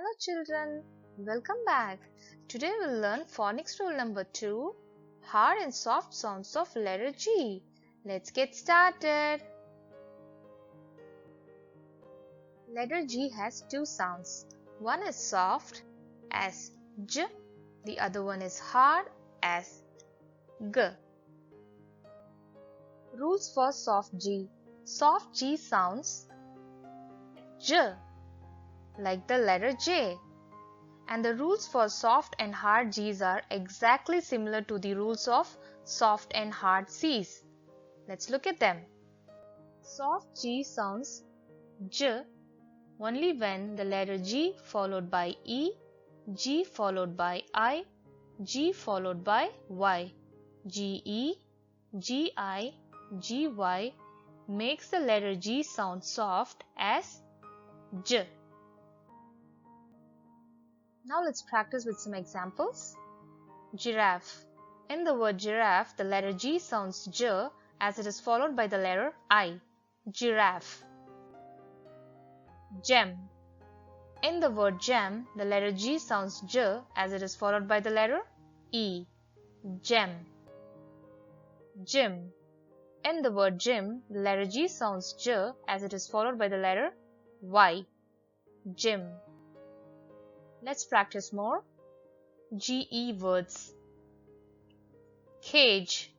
Hello children, welcome back. Today we'll learn phonics rule number 2, hard and soft sounds of letter G. Let's get started. Letter G has two sounds. One is soft as J, the other one is hard as G. Rules for soft G. Soft G sounds J like the letter J. And the rules for soft and hard G's are exactly similar to the rules of soft and hard C's. Let's look at them. Soft G sounds J only when the letter G followed by E, G followed by I, G followed by Y. GE, GI, GY makes the letter G sound soft as J. Now let's practice with some examples. Giraffe. In the word giraffe, the letter G sounds J as it is followed by the letter I. Giraffe. Gem. In the word gem, the letter G sounds J as it is followed by the letter E. Gem. Gym. In the word gym, the letter G sounds J as it is followed by the letter Y. Gym. Let's practice more. GE words. Cage,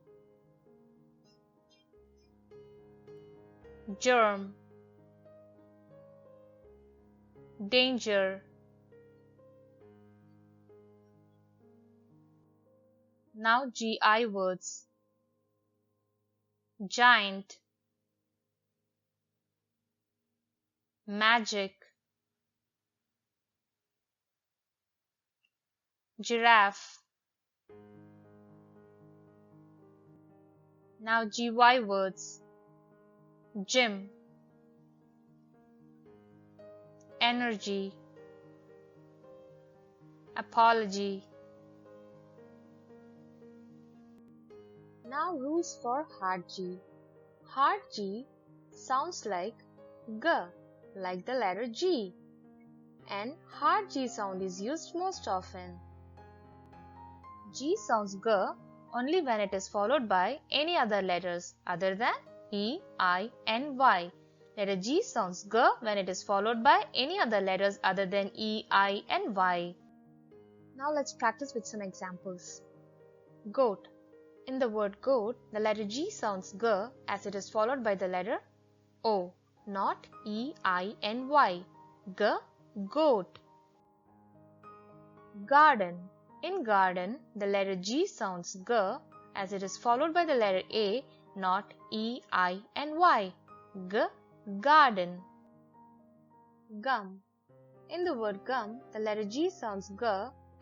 germ, danger. Now GI words. Giant, magic, giraffe. Now GY words. Gym, energy, apology. Now rules for hard G. Hard G sounds like G, like the letter G. And hard G sound is used most often. G sounds G only when it is followed by any other letters other than E, I and Y. Letter G sounds G when it is followed by any other letters other than E, I and Y. Now let's practice with some examples. Goat. In the word goat, the letter G sounds G as it is followed by the letter O, not E, I and Y. G, goat. Garden. In garden, the letter G sounds G as it is followed by the letter A, not E, I and Y. G, garden. Gum. In the word gum, the letter G sounds G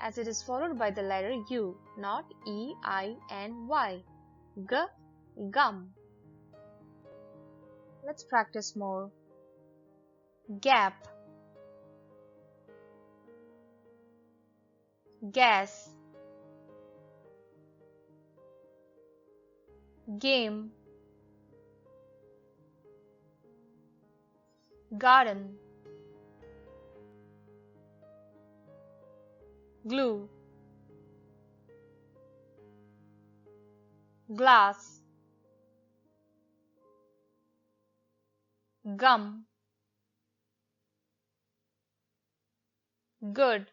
as it is followed by the letter U, not E, I and Y. G, gum. Let's practice more. Gap, gas, game, garden, glue, glass, gum, good,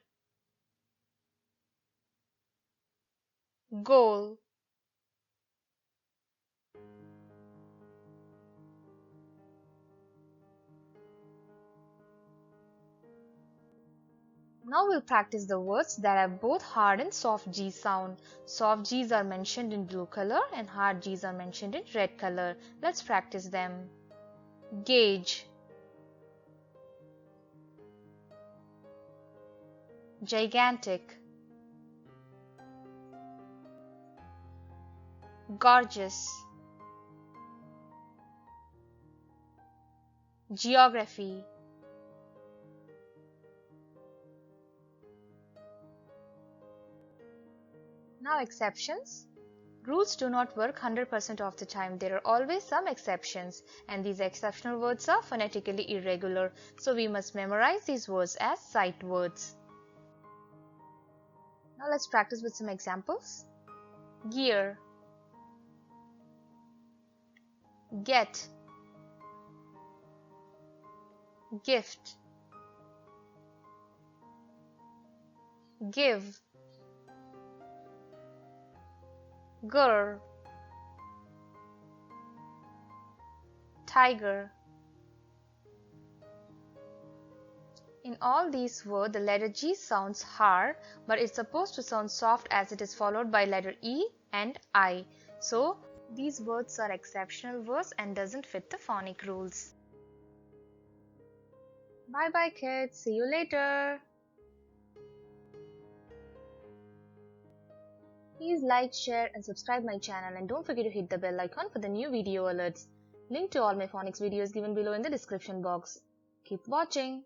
goal. Now we'll practice the words that have both hard and soft G sound. Soft G's are mentioned in blue color and hard G's are mentioned in red color. Let's practice them. Gauge, gigantic, gorgeous, geography, now exceptions. Rules do not work 100% of the time. There are always some exceptions, and these exceptional words are phonetically irregular, so we must memorize these words as sight words. Now let's practice with some examples. Gear, get, gift, give, gur, tiger. In all these words, the letter G sounds hard, but it's supposed to sound soft as it is followed by letter E and I. So these words are exceptional words and doesn't fit the phonic rules. Bye bye kids, see you later. Please like, share and subscribe my channel, and don't forget to hit the bell icon for the new video alerts. Link to all my phonics videos given below in the description box. Keep watching.